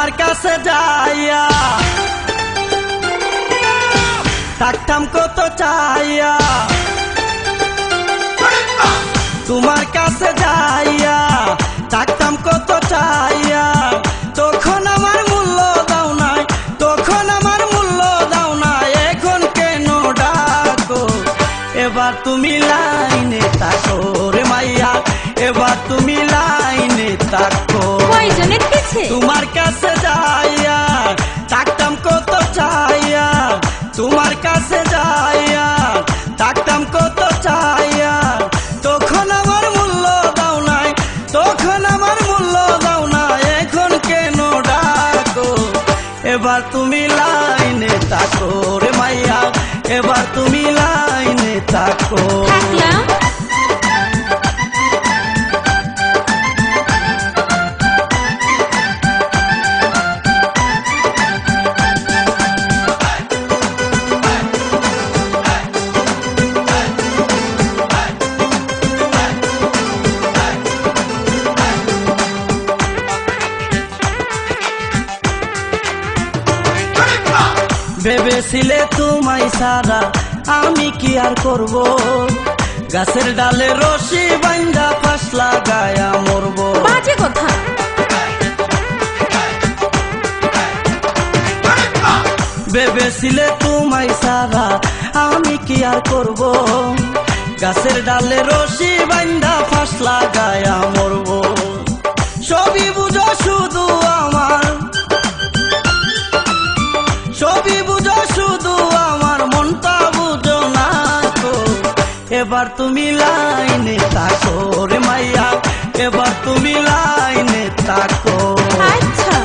তোমার কাছে যাইয়া থাকতাম কত চাইয়া, তোমার কাছে যাইয়া থাকতাম কত চাইয়া, তখন আমার মূল্য দাও নাই, তখন আমার মূল্য দাও নাই, এখন কেন ডাকো? এবার তুমি লাইনে থাকো রে মাইয়া, এবার তুমি লাইনে থাকো। তোমার কাছে যাইয়া থাকতাম কত চাইয়া, তোমার কাছে যাইয়া থাকতাম কত চাইয়া, তখন আমার মূল্য দাও নাই, তখন আমার মূল্য দাও নাই, এখন কেন ডাকো? এবার তুমি লাইনে থাকো রে মাইয়া, এবার তুমি লাইনে থাকো। ভেবেছিলে তোমায় সারা আমি কি আর করব, গাছের ডালে রশি বাঁধা ফাঁস লাগায়া মরব। বাজে কথা। ভেবেছিলে তোমায় সারা আমি কি আর করব, গাছের ডালে রশি বাঁধা ফাঁস লাগায়া মরব। সবই বুঝো শুধু আমার, সবই বুঝো শুধু আমার, মনটা বুঝো না তো। এবার তুমি লাইনে থাকো রে মাইয়া, এবার তুমি লাইনে থাকো। আচ্ছা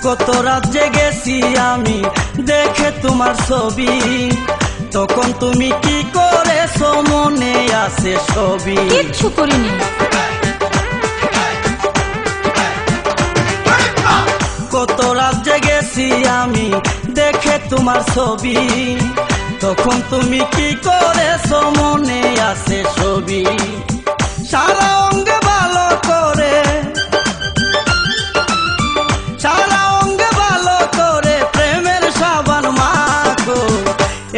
কত রাত জেগেছি আমি দেখে তোমার ছবি, তখন তুমি কি করেছো মনে আছে সবই? কিচ্ছু করিনি। কত রাত জেগেছি আমি দেখে তোমার ছবি, তখন তুমি কি করেছো মনে আছে সবই? সারা অঙ্গে ভালো করে, সারা অঙ্গে ভালো করে প্রেমের সাবান মাখো।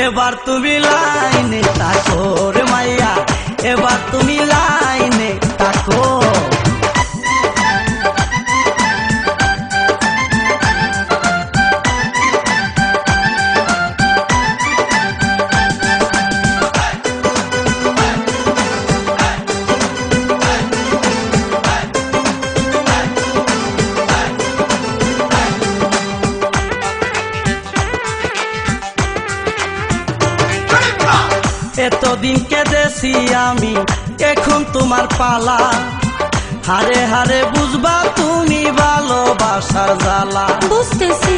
এবার তুমি লাইনে থাকো রে মাইয়া, এবার তুমি লাইনে থাকো। এতদিন কেঁদেছি আমি এখন তোমার পালা, হারে হারে বুঝবা তুমি ভালোবাসার জ্বালা। বুঝতেছি।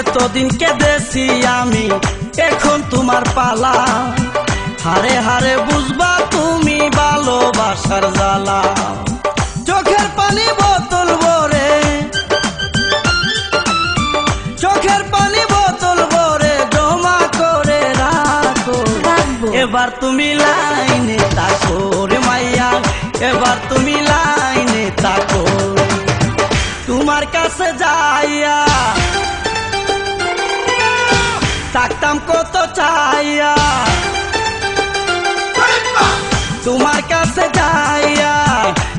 এতদিন কেঁদেছি আমি এখন তোমার পালা, হারে হারে বুঝবা তুমি ভালোবাসার জ্বালা। চোখের পানি বোতল ভরে, চোখের পানি বোতল ভরে জমা করে রাখো। এবার তুমি লাইনে থাকো রে মাইয়া, এবার তুমি লাইনে থাকো। তোমার কাছে যাইয়া থাকতাম কত চাইয়া, তোমার কাছে যাইয়া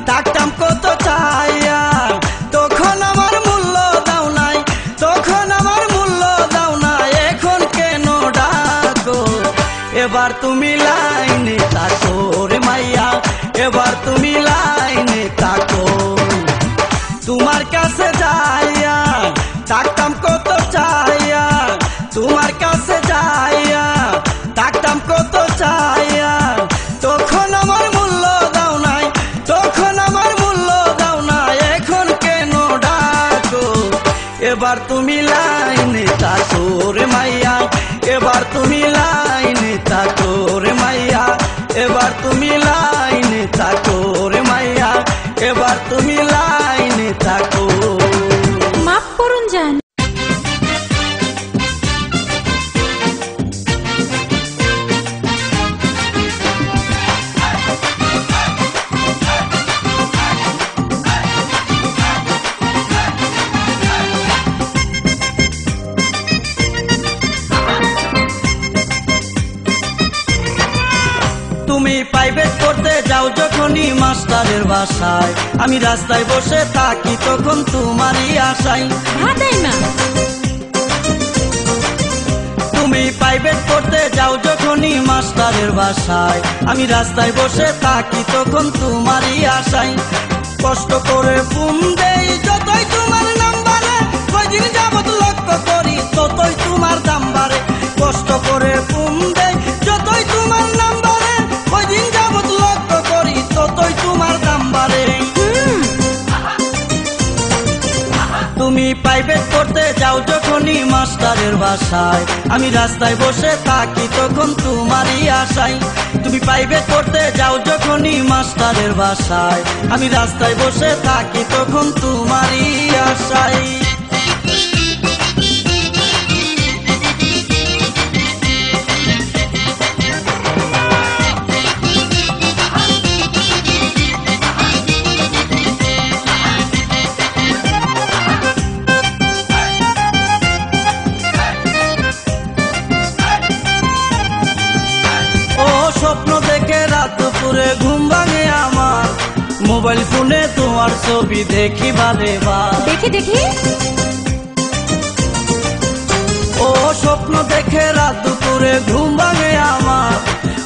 থাকতাম কত চাইয়া, তখন আমার মূল্য দাও নাই, তখন আমার মূল্য দাও নাই, এখন কেন ডাকো? এবার তুমি লাইনে থাকো রে মাইয়া, এবার তুমি লাইনে থাকো। তোমার কাছে যাইয়া থাকতাম কত চাইয়া, তোমার কাছে যাইয়া থাকতাম কত চাইয়া, তখন আমার মূল্য দাও নাই, তখন আমার মূল্য দাও নাই, এখন কেন ডাকো? এবার তুমি লাইনে থাকো রে মাইয়া, এবার তুমি লাইনে থাকো রে মাইয়া, এবার তুমি লাইনে থাকো রে মাইয়া, এবার তুমি লাইনে থাকো। মাফ করুন জান। তুমি প্রাইভেট পড়তে যাও যখনই মাস্টারের বাসায়, আমি রাস্তায় বসে থাকি তখন তোমারই আশায়। ভাদাই না। তুমি প্রাইভেট পড়তে যাও যখনই মাস্টারের বাসায়, আমি রাস্তায় বসে থাকি তখন তোমারই আশায়। কষ্ট করে ফোন দেই যতই তোমার নাম্বারে, কয়দিন যাবত লক্ষ্য করি ততই তোমার দাম বাড়ে। কষ্ট করে ফোন দেই যতই তোমার নাম্বারে, কয়দিন যাবত লক্ষ্য করি ততই তোমার দাম বাড়ে। তুমি প্রাইভেট পড়তে যাও যখনই মাস্টারের বাসায়, আমি রাস্তায় বসে থাকি তখন তোমারই আশায়। তুমি প্রাইভেট পড়তে যাও যখনই মাস্টারের বাসায়, আমি রাস্তায় বসে থাকি তখন তোমারই আশায়। স্বপ্ন দেখে রাত দুপুরে ঘুম ভাঙে আমার, মোবাইল ফোনে তোমার ছবি দেখি বারে বার। দেখি দেখি। ও স্বপ্ন দেখে রাত দুপুরে ঘুম ভাঙে আমার,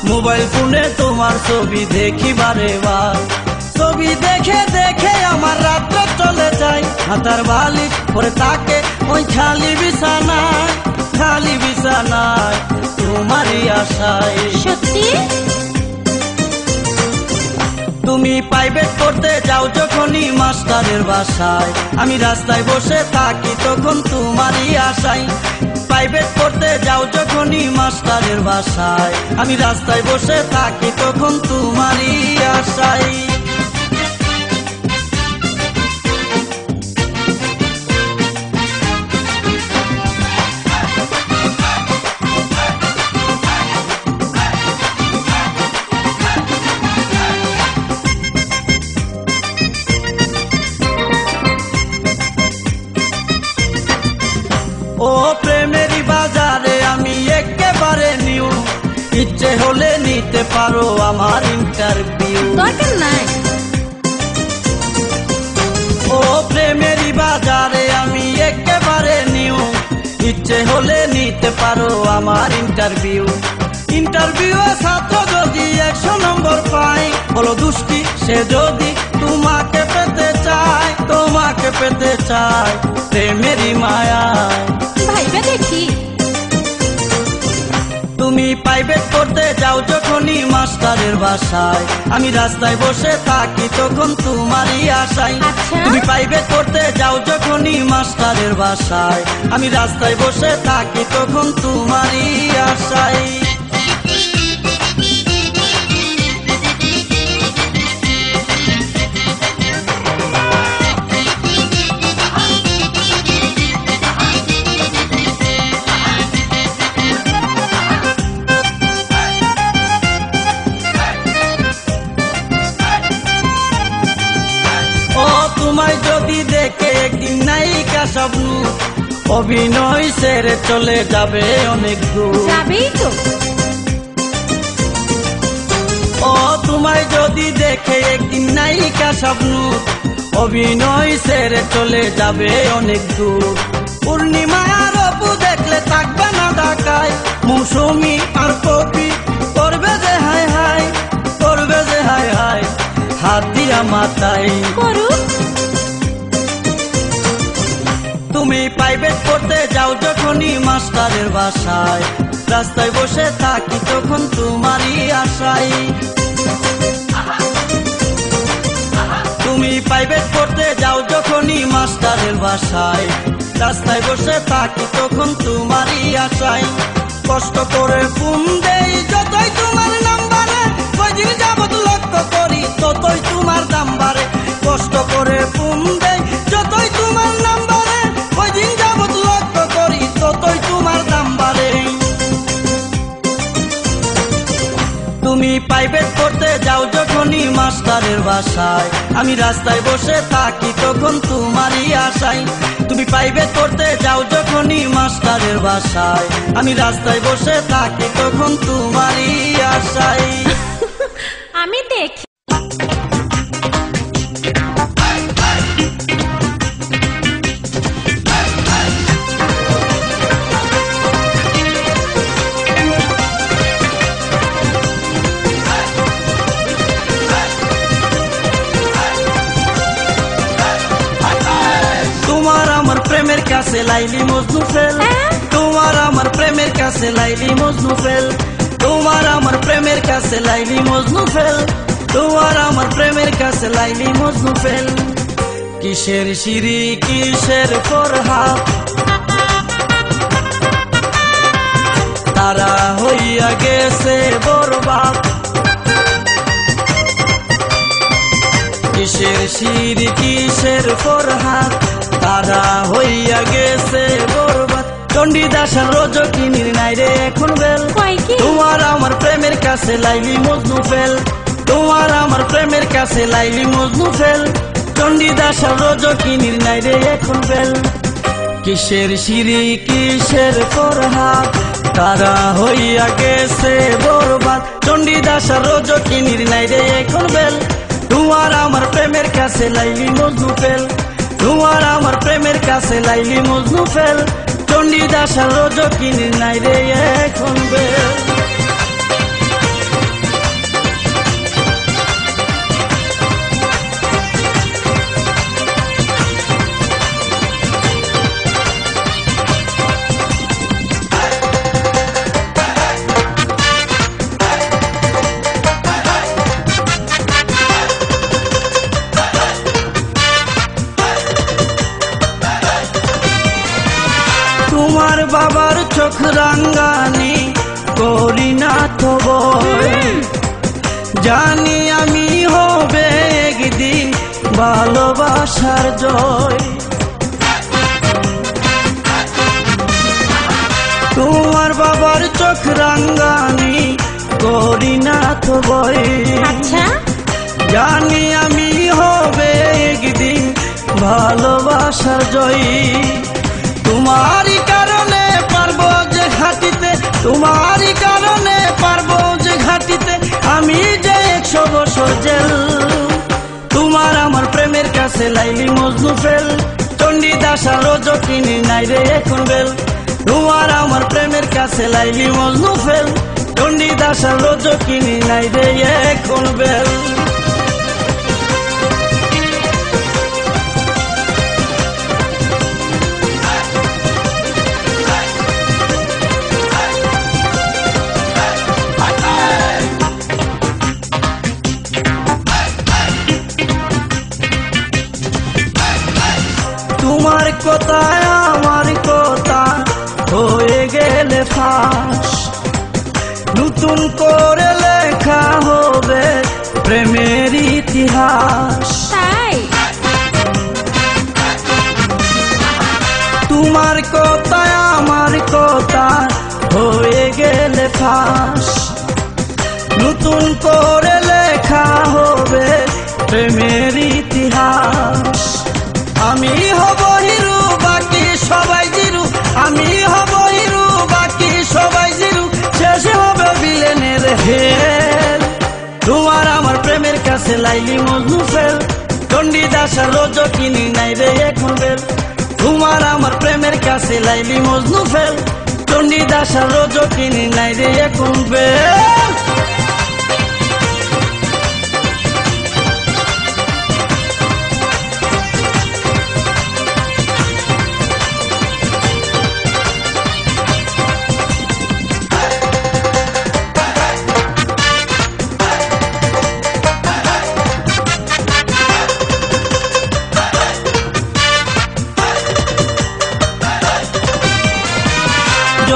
মোবাইল ফোনে তোমার ছবি দেখি বারে বার। ছবি দেখে দেখে আমার রাত্র চলে যায়, হাতার বালিশ পরে তাকে ওই খালি বিছানায়, খালি বিছানায় তোমারই আশায়। সত্যি? তুমি প্রাইভেট পড়তে যাও যখনই মাস্টারের বাসায়, আমি রাস্তায় বসে থাকি তখন তোমারই আশায়। প্রাইভেট পড়তে যাও যখনই মাস্টারের বাসায়, আমি রাস্তায় বসে থাকি তখন তোমারই আশায়। ও প্রেমেরই বাজারে আমি একেবারে নিউ, ইচ্ছে হলে নিতে পারো আমার ইন্টারভিউ। দরকার নাই। ও প্রেমেরই বাজারে আমি একেবারে নিউ, ইচ্ছে হলে নিতে পারো আমার ইন্টারভিউ। ইন্টারভিউ ছাত্র যদি 100 নম্বর পায়, বলো দুষ্টি সে যদি তোমাকে পেতে চায়, তোমাকে পেতে চায় প্রেমেরই মায়ায়। ভাইবা দেখি। তুমি প্রাইভেট পড়তে যাও যখনই মাস্টারের বাসায়, আমি রাস্তায় বসে থাকি তখন তোমারই আশায়। আচ্ছা। তুমি প্রাইভেট পড়তে যাও যখনই মাস্টারের বাসায়, আমি রাস্তায় বসে থাকি তখন তোমারই আশায়। তোমায় যদি দেখে একদিন নায়িকা স্বপ্ন, অভিনয় ছেড়ে চলে যাবে অনেক দূর। যাবেই তো। ও তোমায় যদি দেখে একদিন নায়িকা স্বপ্ন, অভিনয় ছেড়ে চলে যাবে অনেক দূর। পূর্ণিমা আর অপু দেখলে থাকবে না ঢাকায়, মৌসুমী আর কপি করবে যে হায় হায়, করবে যে হায় হায় হাত দিয়া মাথায়। করুক। তুমি প্রাইভেট পড়তে যাও যখনই মাস্টারের বাসায়, রাস্তায় বসে থাকি তখন তোমারই আশায়। তুমি প্রাইভেট পড়তে যাও যখনই মাস্টারের বাসায়, রাস্তায় বসে থাকি তখন তোমারই আশায় কষ্ট করে ফোন দেই যতই তোমার নাম্বারে কয়দিন যাবত লক্ষ্য করি ততই তোমার দাম বাড়ে কষ্ট করে ফোন দেই যতই তোমার নাম্বারে কয়দিন যাবত লক্ষ্য করি ততই তোমার দাম বাড়ে তুমি প্রাইভেট পড়তে যাও যখনই মাস্টারের বাসায় আমি রাস্তায় বসে থাকি তখন তোমারই আশায় তুমি প্রাইভেট পড়তে যাও যখনই মাস্টারের বাসায় আমি রাস্তায় বসে থাকি তখন তোমারই আশায় আমি দেখি প্রেমের কাছে লাইলি মজনু ফেল তোমার আমার প্রেমের কাছে লাইলি মজনু ফেল তোমার আমার প্রেমের কাছে লাইলি মজনু ফেল তোমার আমার প্রেমের কাছে লাইলি মজনু ফেল কিসের সিঁড়ি কিসের ফরহাদ তারা হইয়া গেছে বরবাদ কিসের সিঁড়ি কিসের ফরহাদ তারা হইয়া গেছে বরবাদ চণ্ডীদাস আর রজকিনীর নাই রে এখন বেল তোমার আমার প্রেমের কাছে লাইলি মজনু ফেল তোমার আমার প্রেমের কাছে লাইলি মজনু ফেল চণ্ডীদাস আর রজকিনীর নাই রে এখন বেল কিসের সিঁড়ি কিসের ফরহাদ তারা হইয়া গেছে বরবাদ চণ্ডীদাস আর রজকিনীর নাই রে এখন বেল তোমার আমার প্রেমের কাছে লাইলি মজনু ফেল তোমার আমার প্রেমের কাছে লাইলি মজনু ফেল চণ্ডীদাস আর রজকিনীর নাই রে এখন বেল তোমার বাবার চোখ রাঙ্গানি করি না তো জানি আমি হবে একদিন ভালোবাসার জয় তোমার বাবার চোখ রাঙ্গানি করি না তো আচ্ছা জানি আমি হবে একদিন ভালোবাসার জয় তোমারই কারণে পারবো যে ঘাটিতে তোমারই কারণে পারবো যে ঘাটিতে আমি যে 100 বছর জেল তোমার আমার প্রেমের কাছে লাইলি মজনু ফেল চণ্ডীদাস আর রজকিনীর নাই রে এখন বেল তোমার আমার প্রেমের কাছে লাইলি মজনু ফেল চণ্ডীদাস আর রজকিনীর নাই রে এখন বেল তোমার কথায় আমার কথা হয়ে গেলে ফাঁস নতুন করে লেখা হবে প্রেমের ইতিহাস তাই তোমার কথায় আমার কথা হয়ে গেলে ফাঁস নতুন করে লেখা হবে প্রেমের ইতিহাস আমি হব হিরো বাকি সবাই জিরু আমি হব হিরো বাকি সবাই জিরু শেষ হবে ভিলেনের হেল তোমার আমার প্রেমের কাছে লাইলি মজনু ফেল চণ্ডীদাস আর রজকিনীর নাই রে এখন বেল তোমার আমার প্রেমের কাছে লাইলি মজনু ফেল চণ্ডীদাস আর রজকিনীর নাই রে এখন বেল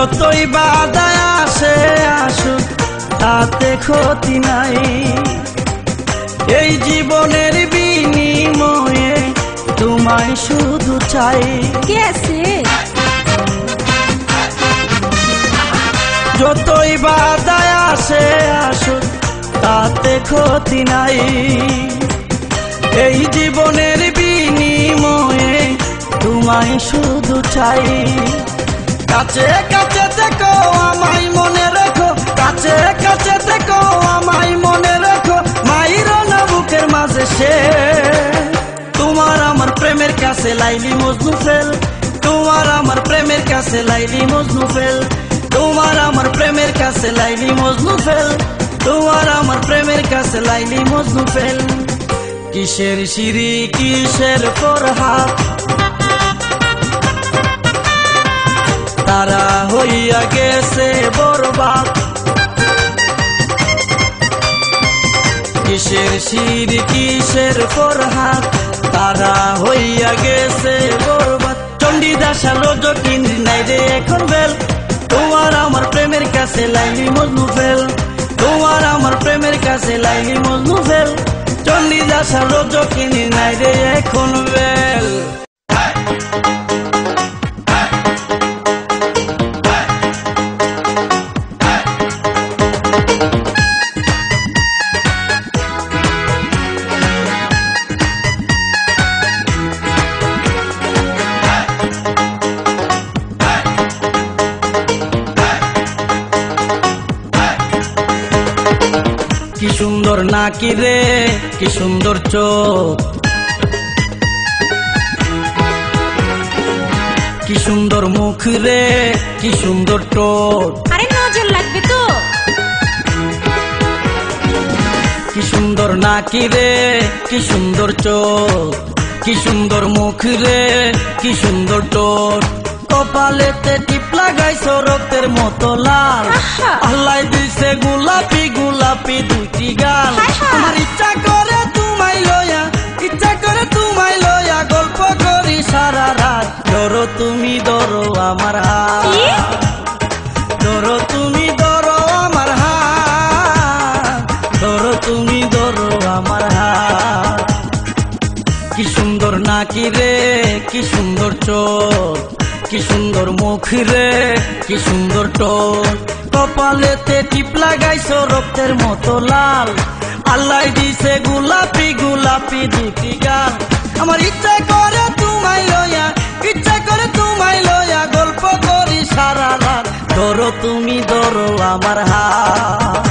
যতই বাধায় আসে আসুক তাতে ক্ষতি নাই, এই জীবনের বিনিময়ে তোমায় শুধু চাই। গেছে যতই বাধায় আসে আসুক তাতে ক্ষতি নাই, এই জীবনের বিনিময়ে তোমায় শুধু চাই। কাছে কাছে থেকো আমায় মনে রেখো, কাছে কাছে থেকো আমায় মনে রেখো, মাইরো না বুকের মাঝে সে। তোমার আমার প্রেমের কাছে লাইলি মজনু ফেল, তোমার আমার প্রেমের কাছে লাইলি মজনু ফেল, তোমার আমার প্রেমের কাছে লাইলি মজনু ফেল, তোমার আমার প্রেমের কাছে লাইলি মজনু ফেল। কিসের সিঁড়ি কিসের ফরহাদ, তারা হইয়া গেছে বরবাদ। কিসের সিঁড়ি কিসের ফরহাদ, তারা হইয়া গেছে বরবাদ। চণ্ডীদাস আলো জকিন্দ্রি নাই রে এখন বেল, তোমার আমার প্রেমের কাছে লাইলি মজনু ফেল, তোমার আমার প্রেমের কাছে লাইলি মজনু ফেল। চণ্ডীদাস আলো জকিন্দ্রি নাই রে এখন বেল। কি সুন্দর নাকি রে কি সুন্দর চোখ, কি সুন্দর মুখ রে কি সুন্দর ঠোঁট, আরে নজর লাগবে তো। কি সুন্দর নাকি রে কি সুন্দর চোখ, কি সুন্দর মুখ রে কি সুন্দর ঠোঁট। কপালেতে টিপ লাগাইছো রক্তের মতো লাল, আল্লাহ দিছে গোলাপি গোলাপি দুটি গাল। আমার ইচ্ছা করে তোমায় লয়া, ইচ্ছা করে তোমায় লয়া গল্প করি সারা রাত। ধরো তুমি ধরো আমার হাত, ধরো তুমি ধরো আমার হাত, ধরো তুমি ধরো আমার হাত। কি সুন্দর নাকি রে কি সুন্দর চোখ, কি সুন্দর মুখ রে কি সুন্দর ঠোঁট। কপালেতে টিপ লাগাইছো রক্তের মতো লাল, আল্লাহ দিছে গোলাপি গোলাপি দুটি গাল। আমার ইচ্ছা করে তোমায় লয়া, ইচ্ছা করে তোমায় লয়া গল্প করি সারা রাত। ধরো তুমি ধরো আমার হাত,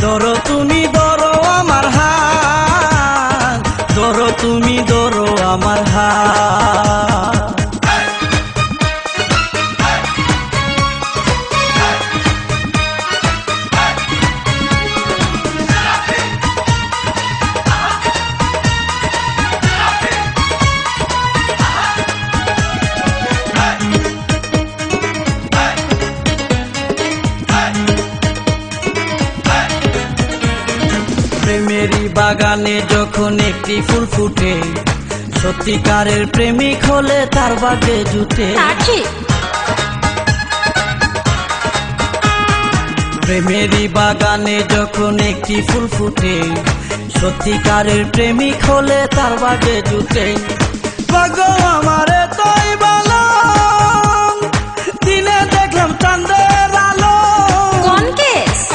ধরো তুমি ধরো আমার হাত, ধরো তুমি ধরো আমার হাত। প্রেমেরই বাগানে যখন একটি ফুল ফুটে, সত্যিকারের প্রেমিক হলে তার বাগে জুটে। প্রেমেরই বাগানে যখন একটি ফুল ফুটে, সত্যিকারের প্রেমিক হলে তার বাগে জুটে। পাগল আমারে তাই ভালো, দিনে দেখলাম চাঁদের আলো।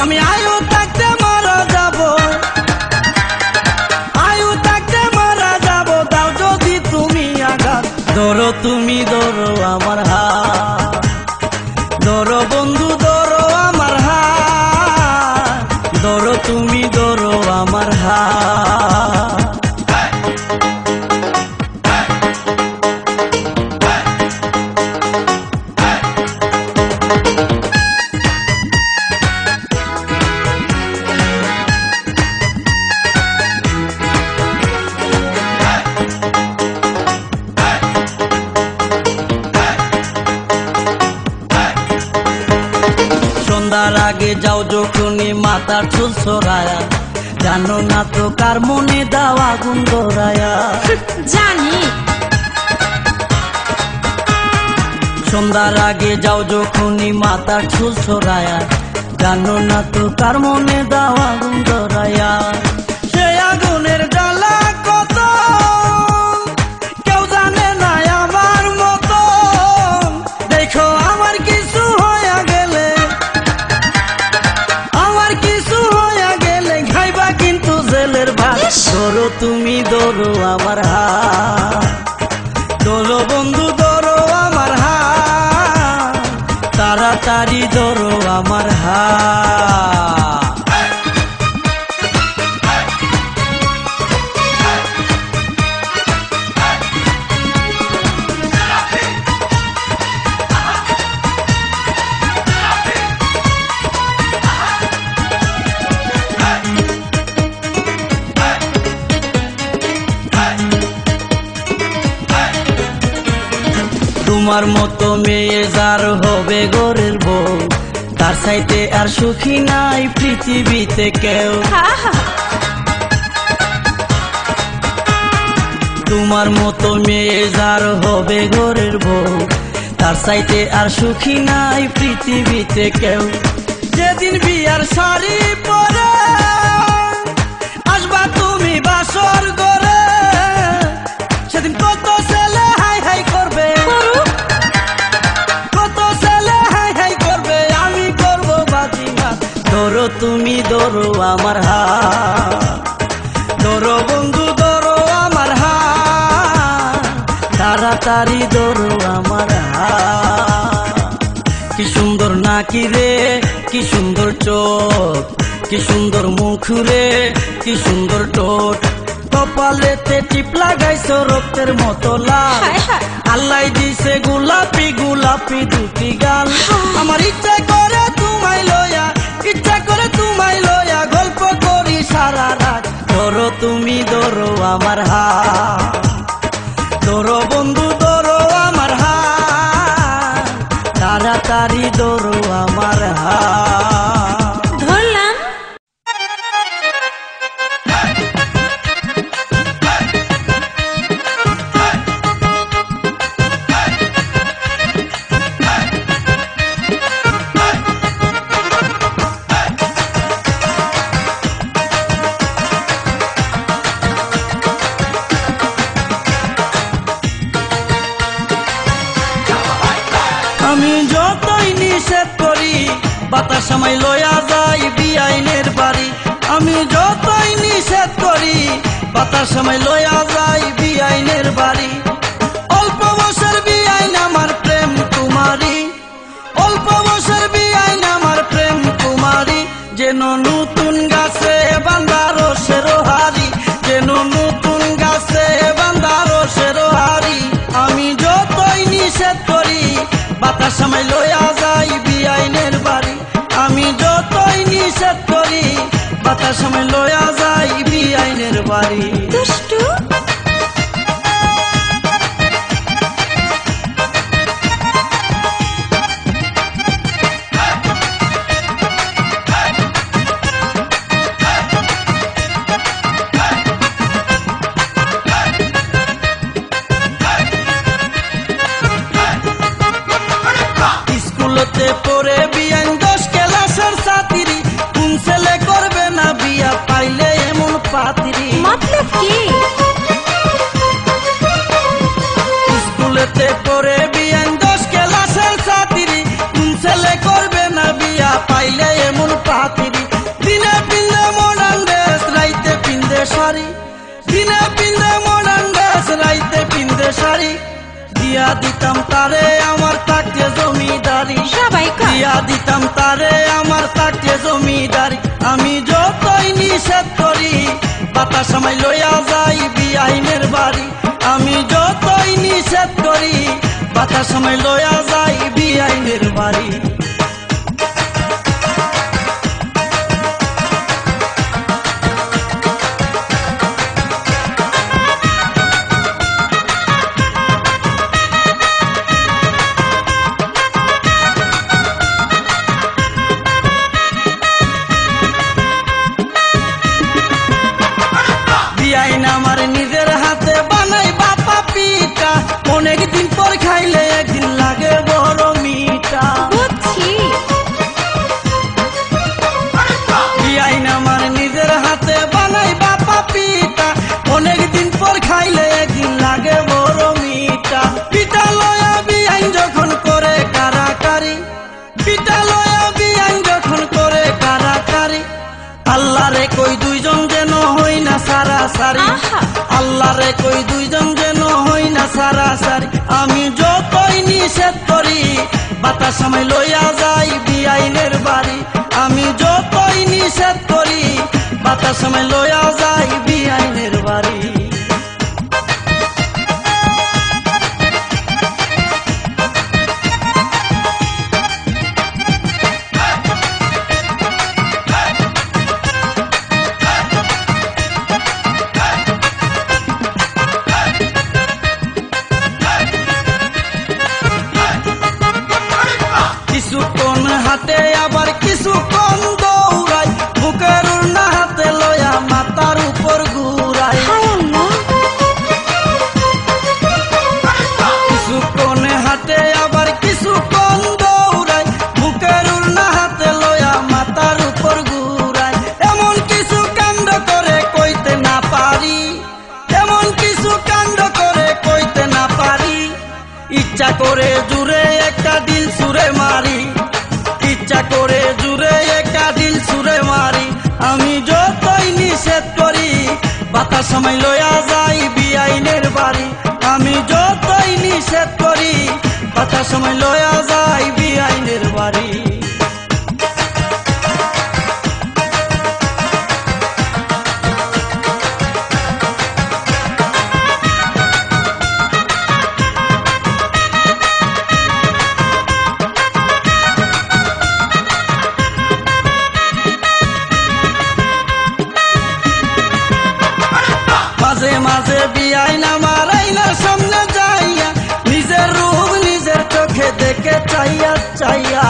আমি আয়ু থাকতে মারা যাব, আয়ু থাকতে মারা যাব, দাও যদি তুমি আঘাত। ধরো তুমি ধরো আমার হাত, ধরো বন্ধু ধরো আমার হাত, ধরো তুমি ধরো আমার হাত। সন্ধ্যার আগে যাও যখনই মাথার চুল সরায়া, জানো না তো কার মনে দাও আগুন ধরায়া। জানি। সন্ধ্যার আগে যাও যখনই মাথার চুল ছড়ায়া, জানো না তো কার মনে দাও আগুন ধরায়া। সে আগুনের জ্বালা কত কেউ জানে না আমার মতো। দেখো আমার কিছু হইয়া গেলে, আমার কিছু হইয়া গেলে খাইবা কিন্তু জেলের ভাত। ধরো তুমি ধরো আমার হাত, ধরো বন্ধু ধরো আমার হাত, তাড়াতাড়ি ধরো আমার হাত। তোমার মতো মেয়ে যার হবে ঘরের বউ, তার চাইতে আর সুখী নাই পৃথিবীতে কেউ। তোমার মতো মেয়ে যার হবে ঘরের বউ, তার চাইতে আর সুখী নাই পৃথিবীতে কেউ। যেদিন বিয়ার শাড়ি পরে আসবা তুমি বাসর ঘরে, সেদিন কত ছেলে হাই হাই করবে, কত ছেলে হাই হাই করবে, আমি করব বাজিমাত। ধরো তুমি ধরো আমার হাত, ধরো বন্ধু ধরো আমার হাত, তাড়াতাড়ি ধরো আমার হাত। কি সুন্দর নাকি রে, কি সুন্দর চোখ, কি সুন্দর মুখ রে, কি সুন্দর ঠোঁট। কপালেতে টিপ লাগাইছো রক্তের মতো লাল, আল্লাহ দিছে গোলাপি গোলাপি দুটি গাল। আমার ইচ্ছা করে তোমায় লয়া, ইচ্ছা করে তোমায় লয়া গল্প করি সারা রাত। ধরো তুমি ধরো আমার হাত, ধরো বন্ধু ধরো আমার হাত, তাড়াতাড়ি ধরো আমার হাত। ধরলাম। আমি যতই নিষেধ করি বাতাস আমায় লয়া যায় বিআইনের বাড়ি। আমি যতই নিষেধ করি বাতাস আমায় লয়া যায় বিআইনের বাড়ি। অল্প বছর বিআইন আমার প্রেম কুমারী, অল্প বছর বিআইন আমার প্রেম কুমারী। যেন নতুন গাছে বান্ধা রসের হারি, যেন নতুন গাছে বান্ধা রসের হারি। আমি যতই নিষেধ করি বাতাস আমায় লয়া যায় বিআইনের বাড়ি। আমি যতই নিষেধ করি বাতাস আমায় লয়া যায় বিআইনের বাড়ি। দুষ্টু। স্কুলতে পড়ে বিআইন 10 ক্লাসের ছাত্রী, কোন ছেলে করবে না বিয়া পাইলে এমন পাত্রী। মতলব কি? স্কুলেতে পড়ে বিআইন 10 ক্লাসের ছাত্রী, কোন ছেলে করবে না বিয়া পাইলে এমন পাত্রী। দিনে পিন্ধে মডার্ন ড্রেস, রাইতে পিন্ধে শাড়ি, দিনে পিন্ধে মডার্ন ড্রেস, রাইতে পিন্ধে শাড়ি। দিয়া দিতাম তারে আমার থাকতে জমিদারি, সবাই কয়। দিয়া দিতাম তারে আমার থাকতে জমিদারি। আমি যতই নিষেধ করি বাতাস আমায় লইয়া যাই বিআইনের বাড়ি। আমি যতই নিষেধ করি বাতাস আমায় লইয়া যাই বিআইনের বাড়ি। বিআইন আমার নিজের হাতে বানাই বাপা পিঠা, অনেকদিন পর খাইলে একদিন লাগে বড় সারি আহা। আল্লাহ রে কই দুইজন যেন হই না সারাসারি আমি যতই নিষেধ করি বাতাস সময় লইয়া যাই বিআইনের বাড়ি আমি যতই নিষেধ করি বাতাস সময় লইয়া যাই বিআইনের বাড়ি কিছুক্ষণ হাতে আবার কিছুক্ষণ দৌড়াই বুকের উড়না হাতে লয়া মাথার উপর ঘুরাই হায় আল্লাহ কিছুক্ষণ হাতে আবার কিছুক্ষণ দৌড়াই বুকের উড়না হাতে লয়া মাথার উপর ঘুরাই এমন কিছু কাণ্ড করে কইতে না পারি এমন কিছু কাণ্ড করে কইতে না পারি ইচ্ছা করে জুড়ে একটা দিল সুরে মারি ইচ্ছা করে জুড়ে একটা দিল সুরে মারি আমি যতই নিষেধ করি বাতাস সময় লইয়া যাই বিআইনের বাড়ি আমি যতই নিষেধ করি বাতাস সময় লইয়া যাই বিআইনের বাড়ি মাঝে মাঝে বিআইন আমার আইনার সামনে যাইয়া নিজের রূপ নিজের চোখে দেখে চাইয়া চাইয়া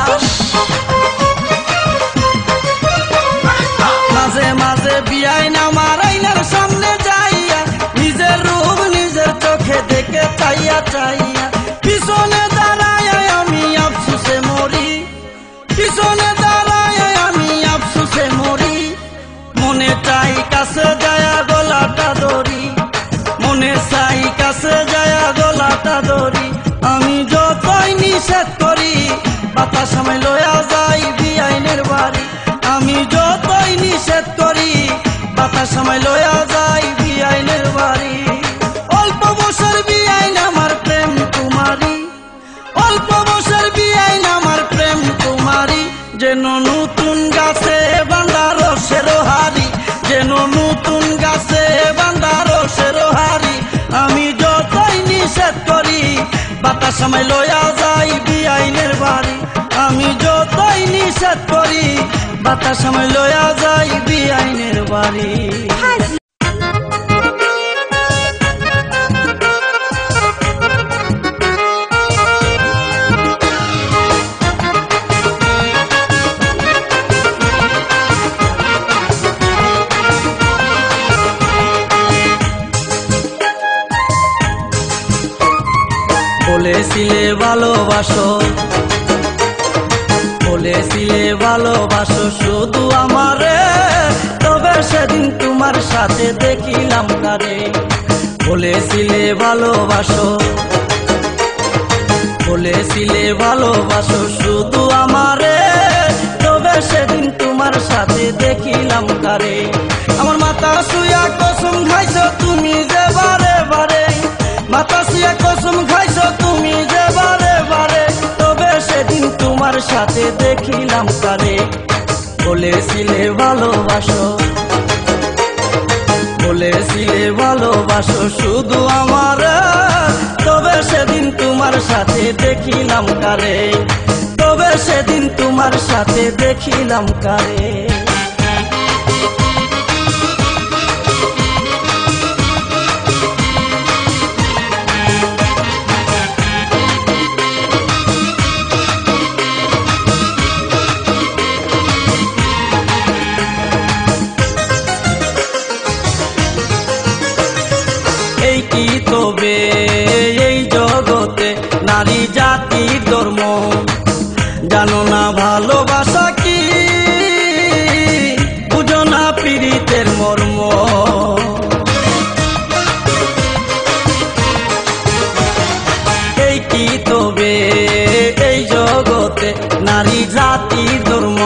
মাঝে মাঝে বিআইন আমার আইনার সামনে যাইয়া নিজের রূপ নিজের চোখে দেখে চাইয়া চাইয়া পিছনে দাঁড়ায় আমি আফসোসে মরি পিছনে দাঁড়ায় আমি আফসোসে মরি মনে চাই কাছে যায়া গলাটা ধরি মনে চাই কাছে যায়া গলাটা ধরি আমি যতই নিষেধ করি বাতাস সময় লইয়া যাই বিআইনের বাড়ি আমি যতই নিষেধ করি বাতাস সময় লইয়া যাই বিআইনের বাড়ি অল্প বছর বিআইন আমার প্রেম কুমারী অল্প বছর বিআইন আমার প্রেম কুমারী যেন নতুন গাছে বাঁধা রসের হারি যেন নতুন গাছে বাঁধা রসের হারি আমি যতই নিষেধ করি বাতাস সময় লইয়া যাই বিআইনের বাড়ি আমি যতই নিষেধ করি বাতাস সময় লইয়া যাই বিআইনের বাড়ি হাজি বলেছিলে ভালোবাসো বলেছিলে ভালোবাসো শুধু আমারে তবে সেদিন তোমার সাথে দেখিলাম কারে বলেছিলে ভালোবাসো বলেছিলে ভালোবাসো শুধু আমারে তবে সেদিন তোমার সাথে দেখিলাম কারে আমার মাথা শুয়া কসম খাইছো তুমি যে বারে বারে মাথা শুয়া কসম খাইছো তুমি যে বারে বারে তবে সেদিন তোমার সাথে দেখিলাম কারে বলেছিলে ভালোবাসো বলেছিলে ভালোবাসো শুধু আমার তবে সেদিন তোমার সাথে দেখিলাম কারে তবে সেদিন তোমার সাথে দেখিলাম কারে এই কি তবে এই জগতে নারী জাতির ধর্ম জানো না ভালোবাসা কি বুঝো না পীড়িতের মর্ম এই কি তবে এই জগতে নারী জাতির ধর্ম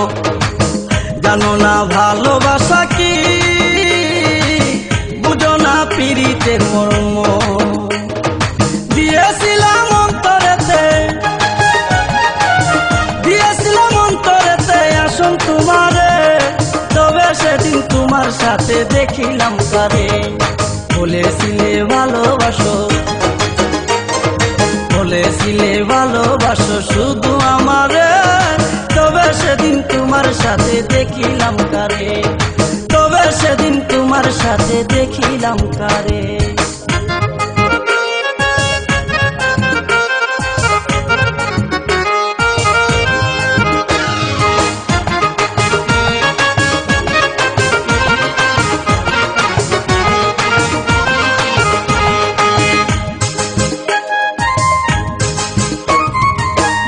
জানো না ভালোবাসা কি বুঝো কারে। বলেছিলে ভালোবাসো, বলেছিলে ভালোবাসো শুধু আমারে, তবে সেদিন তোমার সাথে দেখিলাম কারে, তবে সেদিন তোমার সাথে দেখিলাম কারে।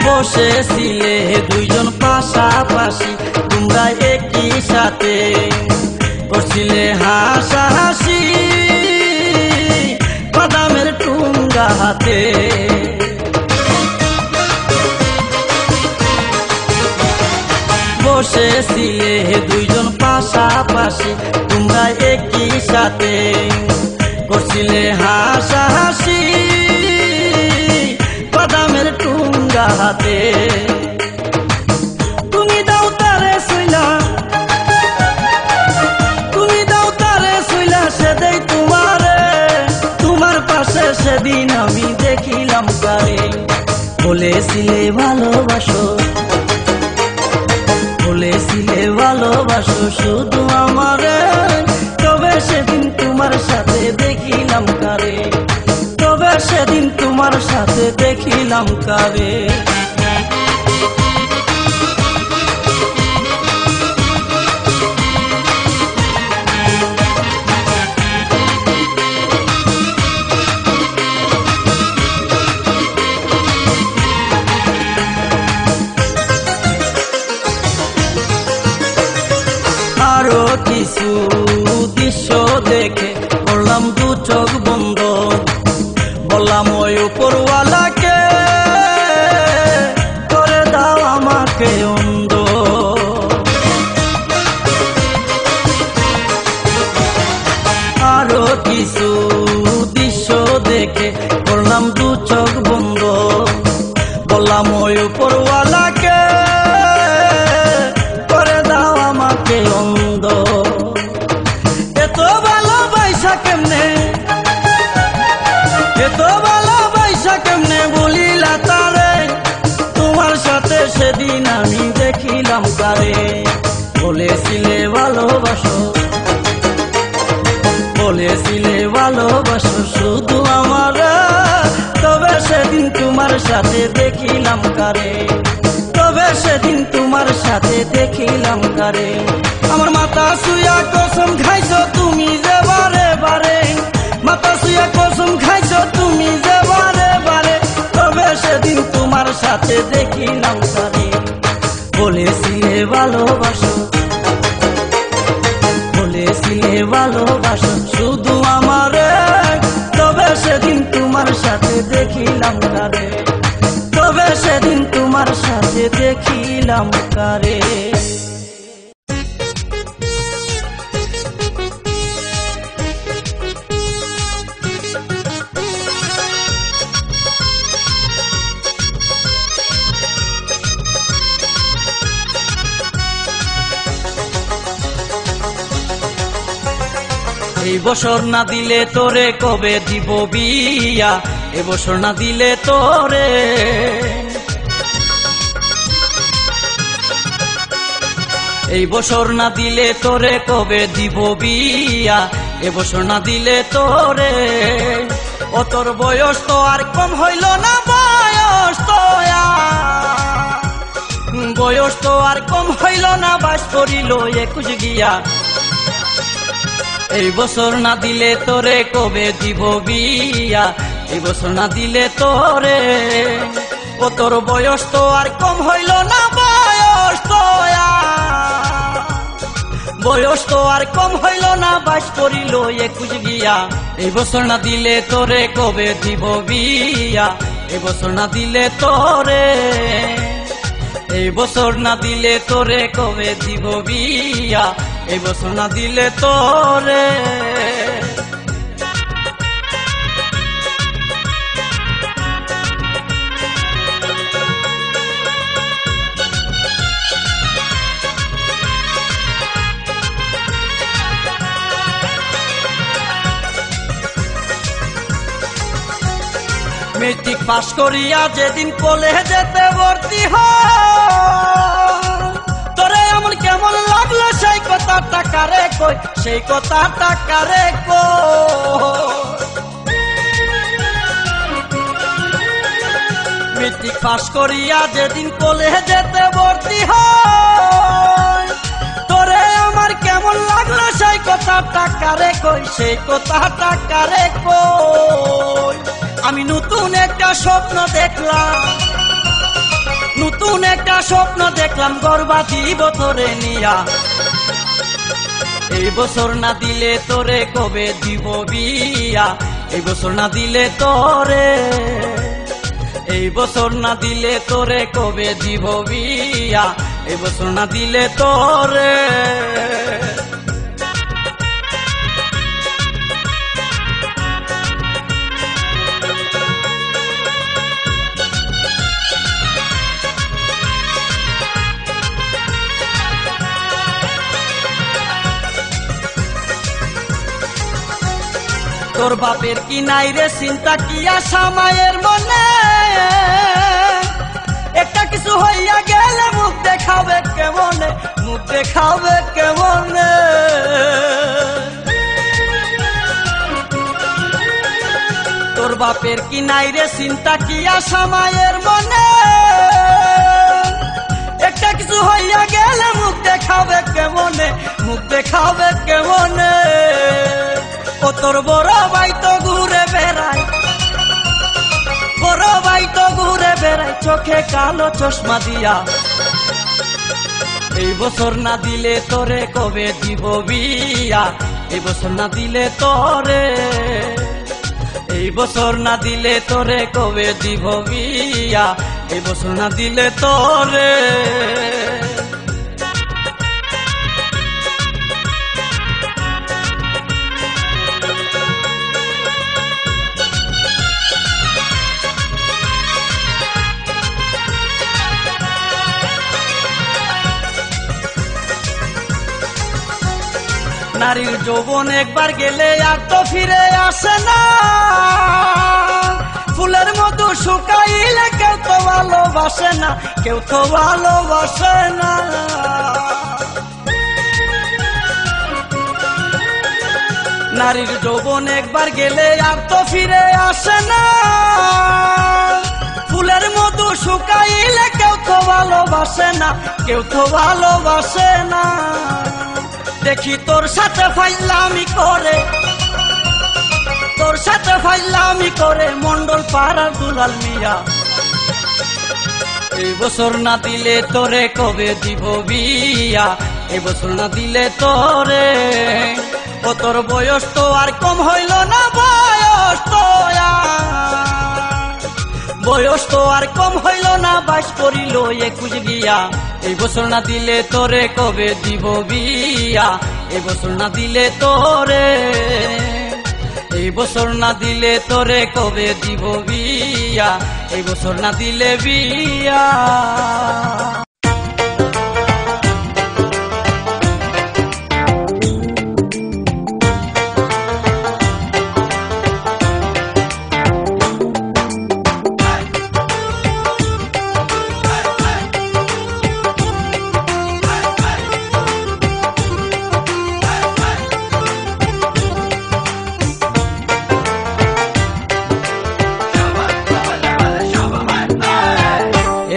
বসেছিলে দুইজন পাশাপাশি, তোমরা একই সাথে করছিলে হাসাহাসি, বাদামের টুঙ্গা হাতে। বসেছিলে দুইজন পাশাপাশি, তোমরা একই সাথে করছিলে হাসাহাসি, বাদামের টুঙ্গা হাতে। তুমি দাও তারে শুইলা, তুমি দাও তারে শুইলা, সে দেই তোমারে, তোমার পাশে সেদিন আমি দেখিলাম কারে। বলেছিলে ভালোবাসো, বলেছিলে ভালোবাসো শুধু আমারে, তবে সেদিন তোমার সাথে দেখিলাম কারে, তবে সেদিন তোমার সাথে দেখিলাম কারে। আরো কিছু দৃশ্য দেখে করলাম দু চোখ বন্ধ, বললাম ওই উপরওয়ালাকে করে দাও আমাকে অন্ধ। আরো কিছু দৃশ্য দেখে করলাম দু চোখ বন্ধ, বললাম ওই উপরওয়ালাকে করে দাও আমাকে অন্ধ। এত ভালোবাসা কেমনে, এত ভালোবাসা কেমনে বলিলা তারে, তোমার সাথে সেদিন আমি দেখিলাম কারে। বলেছিলে ভালোবাসো, বলেছিলে ভালোবাসো শুধু আমারে, তবে সেদিন তোমার সাথে দেখিলাম কারে, তবে সেদিন তোমার সাথে দেখিলাম কারে। আমার মাথা শুয়া কসম খাইছো তুমি যে বারে বারে, মাথা শুয়া কসম খাইছো তুমি যে বারে বারে, তবে সেদিন তোমার সাথে দেখিলাম কারে। বলেছিলে ভালোবাসো, বলেছিলে ভালোবাসো শুধু আমারে, তবে সেদিন তোমার সাথে দেখিলাম কারে, তবে সেদিন তোমার সাথে দেখিলাম কারে। এই বছর না দিলে তোরে কবে দিব বিয়া, এ বছর না দিলে তোরে, এই বছর না দিলে তোরে কবে দিব বিয়া, এ বছর না দিলে তোরে। ও তোর বয়স তো আর কম হইল না, বয়স তো বয়স তো আর কম হইল না, বাস করিল 21 গিয়া। এই বছর না দিলে তোরে কবে দিব বিয়া, এই বছর না দিলে তোরে। ও তোর বয়স তো আর কম হইল না, বয়স তো বয়স তো আর কম হইল না, বাস করিল 21 গিয়া। এই বছর না দিলে তোরে কবে দিব বিয়া, এই বছর না দিলে তোরে, এই বছর না দিলে তোরে কবে দিব বিয়া, এই বছর না দিলে তোরে। মেট্রিক পাশ করিয়া যেদিন কলেজেতে ভর্তি হয়, তোরে এমন কেমন লাগলো সেই কথাটা কারে কই, সেই কথাটা কারে কই। মেট্রিক পাশ করিয়া যেদিন কলেজেতে ভর্তি হয়, তোরে আমার কেমন লাগলো সেই কথাটা কারে কই, সেই কথাটা কারে কই। আমি নতুন একটা স্বপ্ন দেখলাম, নতুন একটা স্বপ্ন দেখলাম, গর্বা দিব তোরে নিয়া। এই বছর না দিলে তোরে কবে দিব বিয়া, এই বছর না দিলে তোরে, এই বছর না দিলে তোরে কবে দিব বিয়া, এই বছর না দিলে তোরে। তোর বাপের কি নাই রে চিন্তা, কি আশা মায়ের মনে, একটা কিছু হইয়া গেলে মুখ দেখাবে কেমনে, মুখ দেখাবে কেমনে। তোর বাপের কি নাই রে চিন্তা, কি আশা মায়ের মনে, একটা কিছু হইয়া গেলে মুখ দেখাবে কেমনে, মুখ দেখাবে কেমনে। ও তোর বড় ভাই তো ঘুরে বেড়ায়, বড় ভাই তো ঘুরে বেড়ায় চোখে কালো চশমা দিয়া। এই বছর না দিলে তোরে কবে দিব বিয়া, এই বছর না দিলে তোরে, এই বছর না দিলে তোরে কবে দিব বিয়া, এই বছর না দিলে তোরে। নারীর যৌবন একবার গেলে আর তো ফিরে আসে না, ফুলের মতো শুকাইলে কেউ তো ভালোবাসে না, কেউ তো ভালোবাসে না। নারীর যৌবন একবার গেলে আর তো ফিরে আসে না, ফুলের মতো শুকাইলে কেউ তো ভালোবাসে না, কেউ তো ভালোবাসে না। দেখি তোর সাথে ফাইলামি করে, তোর সাথে ফাইলামি করে মন্ডল পাড়ার দুলাল মিয়া। এই বছর না দিলে তোরে কবে দিব বিয়া, এই বছর না দিলে তোরে। ও তোর বয়স তো আর কম হইল না, বয়স তো বয়স তো আর কম হইল না, 22 করিল 21 গিয়া। এই বছর না দিলে তোরে কবে দিব বিয়া, এই বছর না দিলে তোরে, এই বছর না দিলে তোরে কবে দিব বিয়া, এই বছর না দিলে বিয়া।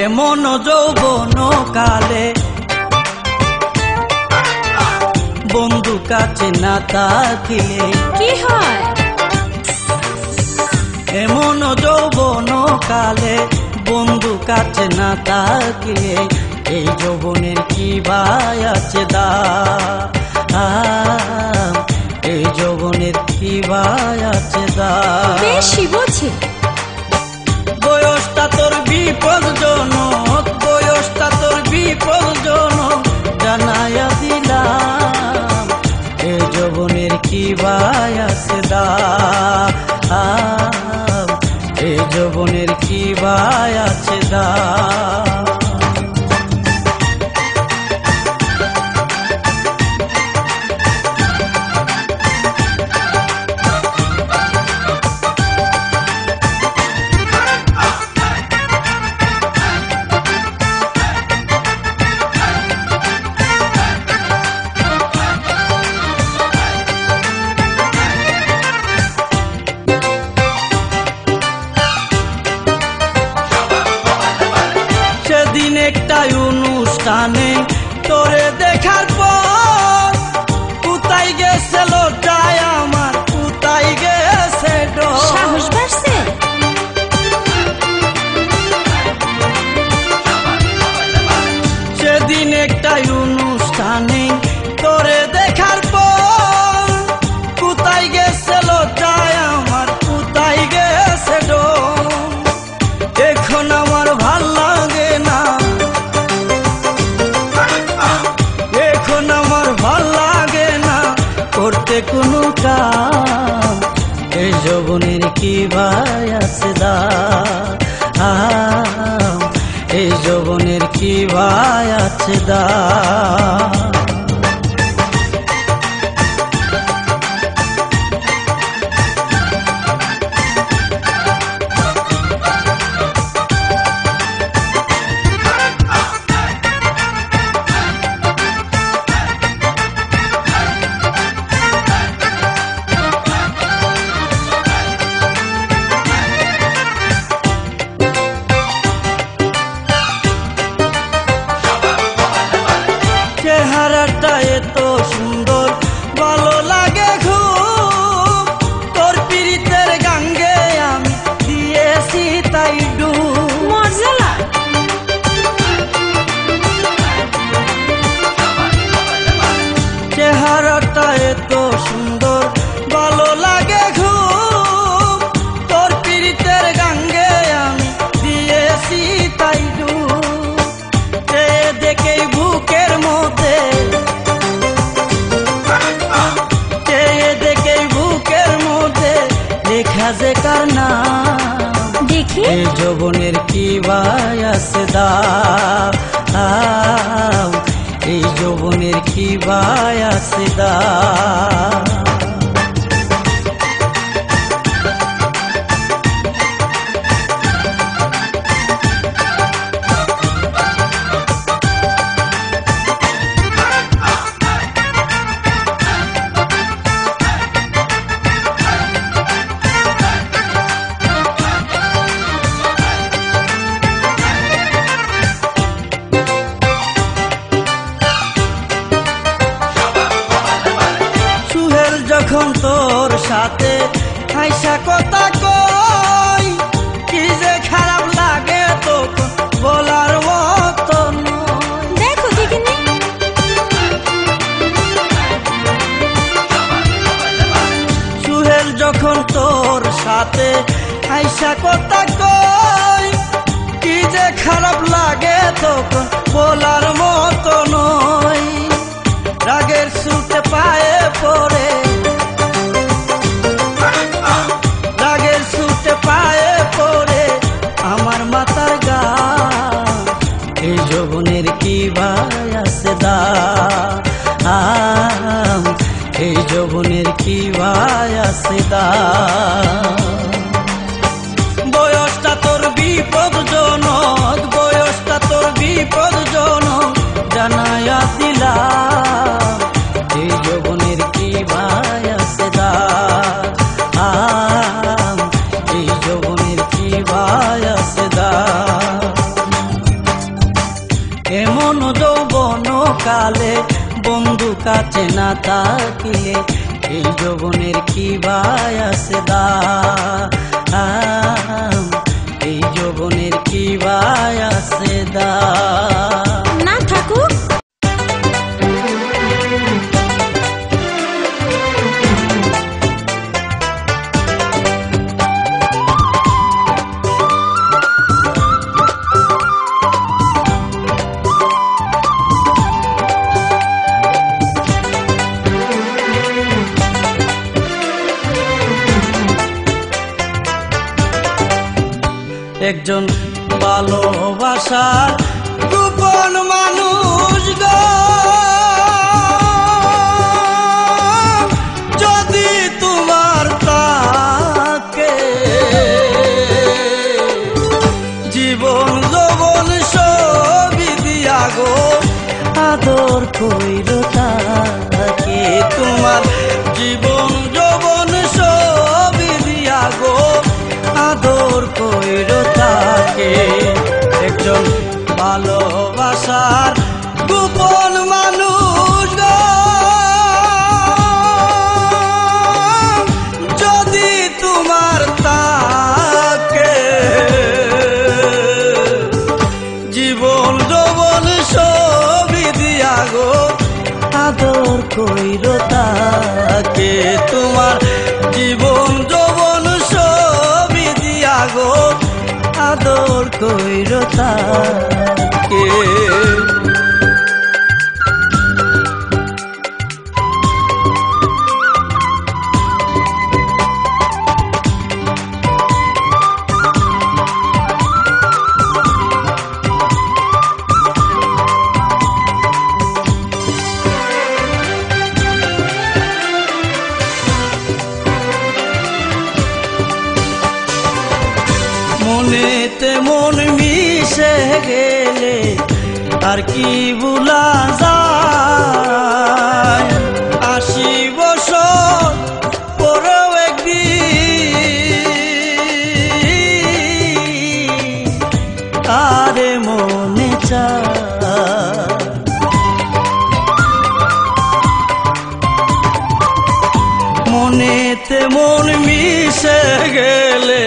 এমন যৌবন কালে বন্ধু কাছে না থাকিলে কি হয়? এমন যৌবন কালে বন্ধু কাছে না থাকিলে এই যৌবনের কি ভাই আছে দাম, এই যৌবনের কি ভাই আছে দাম। বেশি বুঝি বয়সটা তোর বিপদজনক, বয়সটা তোর বিপদজনক জানাইয়া দিলাম, এ যৌবনের কি ভাই আছে দাম, এ যৌবনের কি ভাই আছে দাম। অনুষ্ঠানে তোরে দেখার পর কোথায় গেছে লজ্জায় আমার, কোথায় গেছে ডর? সাহস বাড়ছে? সেদিন একটাই অনুষ্ঠানে তোরে দেখার পর কোথায় গেছে লজ্জায় আমার, কোথায় গেছে ডর? এখন আমার ভাল লাগে না, এখন আমার ভাল লাগে না করতে কোনো কাম। এই যৌবনের কি ভাই আছে দাম, এই যৌবনের কি ভাই আছে দাম। চেহারাটা এত সুন্দর, ভালো লাগে খুব, তোর পীড়িতের গাঙ্গে আমি দিয়েছি তাই ডুব। মরজালা চেহারাটা এত সুন্দর, ভালো লাগে খুব, তোর পীড়িতের গাঙ্গে আমি দিয়েছি তাই ডুব। দেখেই বুকের মধ্যে, দেখেই বুকের মধ্যে লেখা যে কার নাম। দেখি এই যৌবনের কি ভাই আছে দাম, এই যৌবনের কি ভাই আছে দাম। যখন তোর সাথে হাইসা কথা কই, কি যে খারাপ লাগে তোকে বলার মতো নয়। দেখো দেখিনি সুহেল যখন তোর সাথে হাইসা কথা কই, কি যে খারাপ লাগে তোকে বলার মতো নয়। রাগের সুতে পায়ে পড়ে, রাগের সুতে পায়ে পড়ে আমার মাথার গা। এই যৌবনের কি ভাই আছে দাম, এই যৌবনের কি ভাই আছে দাম। বয়সটা তোর বিপদজনক, বয়সটা তোর বিপদজনক জানায়া দিলাম। এই যৌবনের কি ভাই আছে দাম, এই যৌবনের কি ভাই আছে দাম। এমন যৌবন কালে বন্ধু কাছে না থাকিলে, এই যৌবনের কি ভাই আছে দাম, এই যৌবনের কি ভাই আছে দাম। না থাকুক একজন ভালোবাসার গোপন মানুষ গো, যদি তোমার তাকে জীবন যৌবন সবই দিয়া গো আদর কইর তাকে, তোমার জীবন যৌবন সবই দিয়া গো আদর কইর তাকে। একজন ভালোবাসার গো আদর কইর তাকে। মনেতে মন মিশে গেলে আর কি ভুলা যায়, ৮০ বছর পরেও একদিন তারে মনে চায়। মনেতে মন মিশে গেলে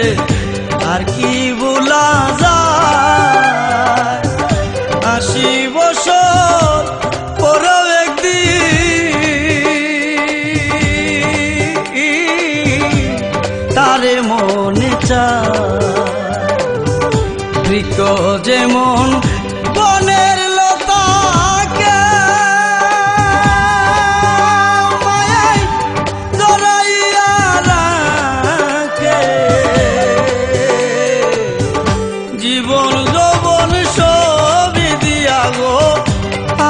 আর কি ভুলা যায়, ৮০ বছর পরেও একদিন তারে মনে চায়। বৃক্ষ যেমন বনের লতাকে মায়ায় জড়াইয়া রাখে, জীবন যৌবন সবই দিয়া গো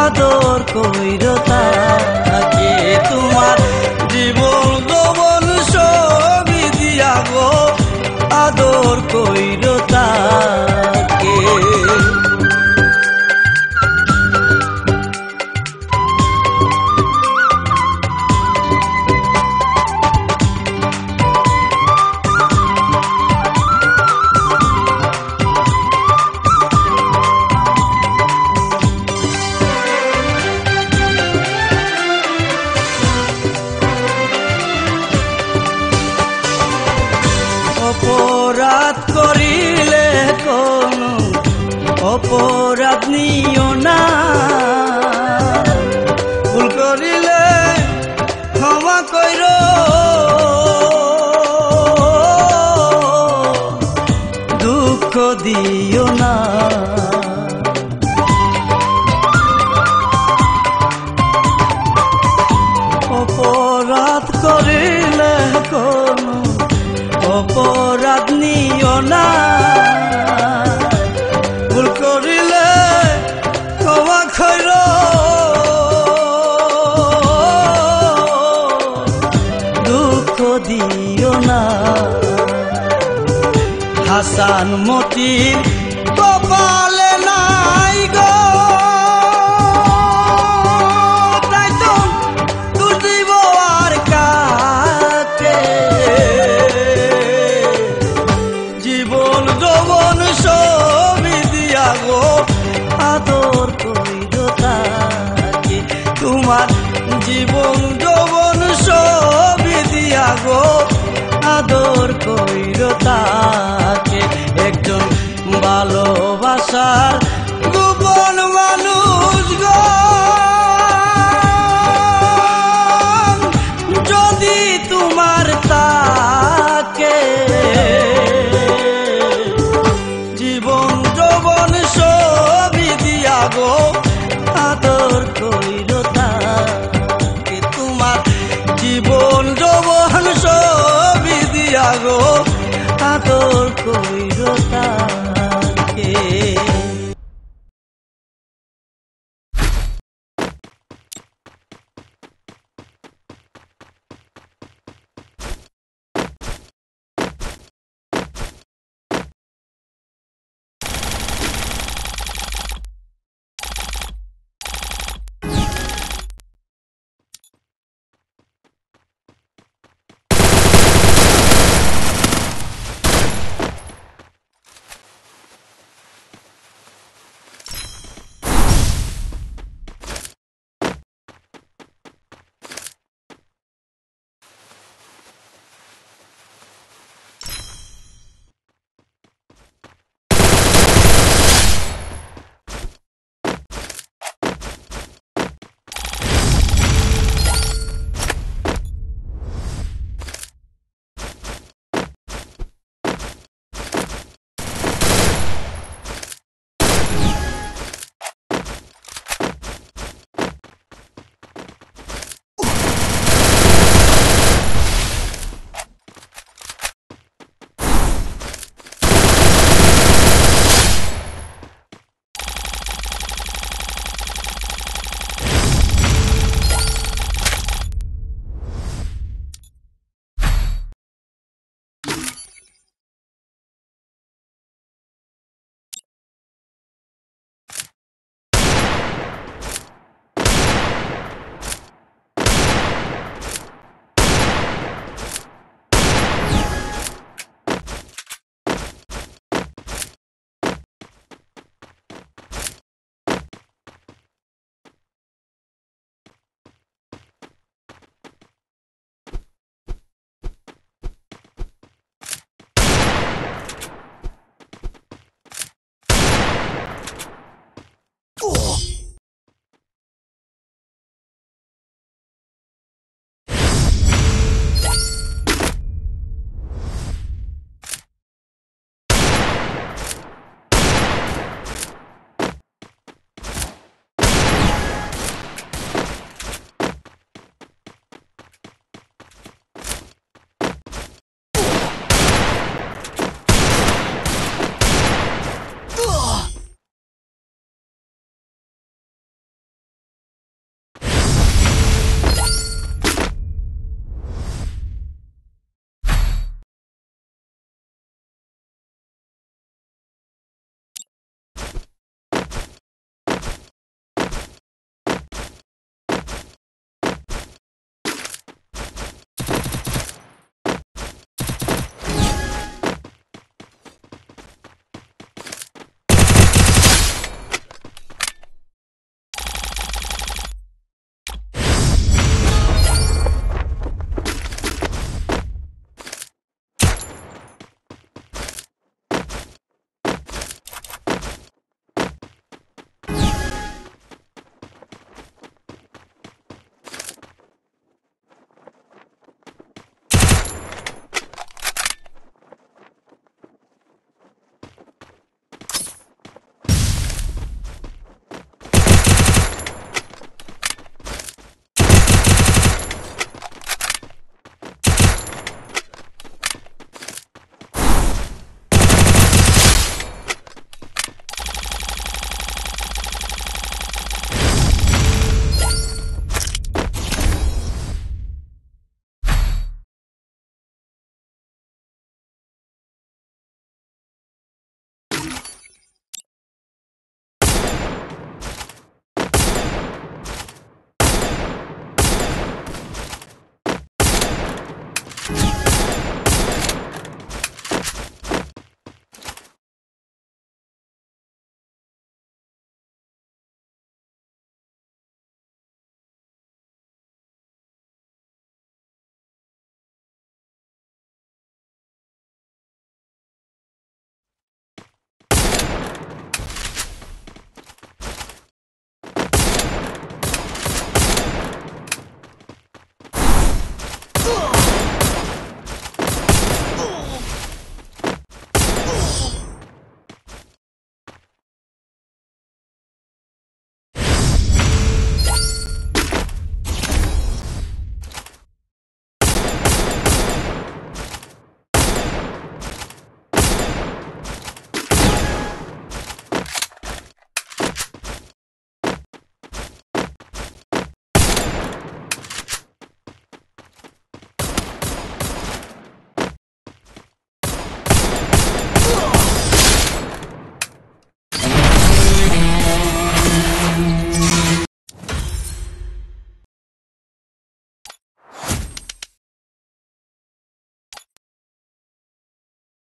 আদর কইর তাকে। তোমার জীবন যৌবন সবই দিয়া গো আদর কইর তাকে। অপরাধ করিলে কোনো অপরাধ নিও না, ভুল করিলে ক্ষমা কইর, দুঃখ দিও না। অপরাধ করিলে কোনো অপরাধ নিও না, ভুল করিলে ক্ষমা কইর, দুঃখ দিও না। হাসান মতির কপালে নাই গো তাই তো দোষ দিব আর কাকে। জীবন যৌবন সবই দিয়া গো আদর কইর তাকে। তোমার জীবন যৌবন সবই দিয়া গো আদর কইর তাকে। একজন ভালোবাসার গোপন মানুষ গো যদি তোমার তাকে, জীবন যৌবন সবই দিয়া গো আদর কইর তাকে। তোমার জীবন যৌবন সবই দিয়া গো আদর কইর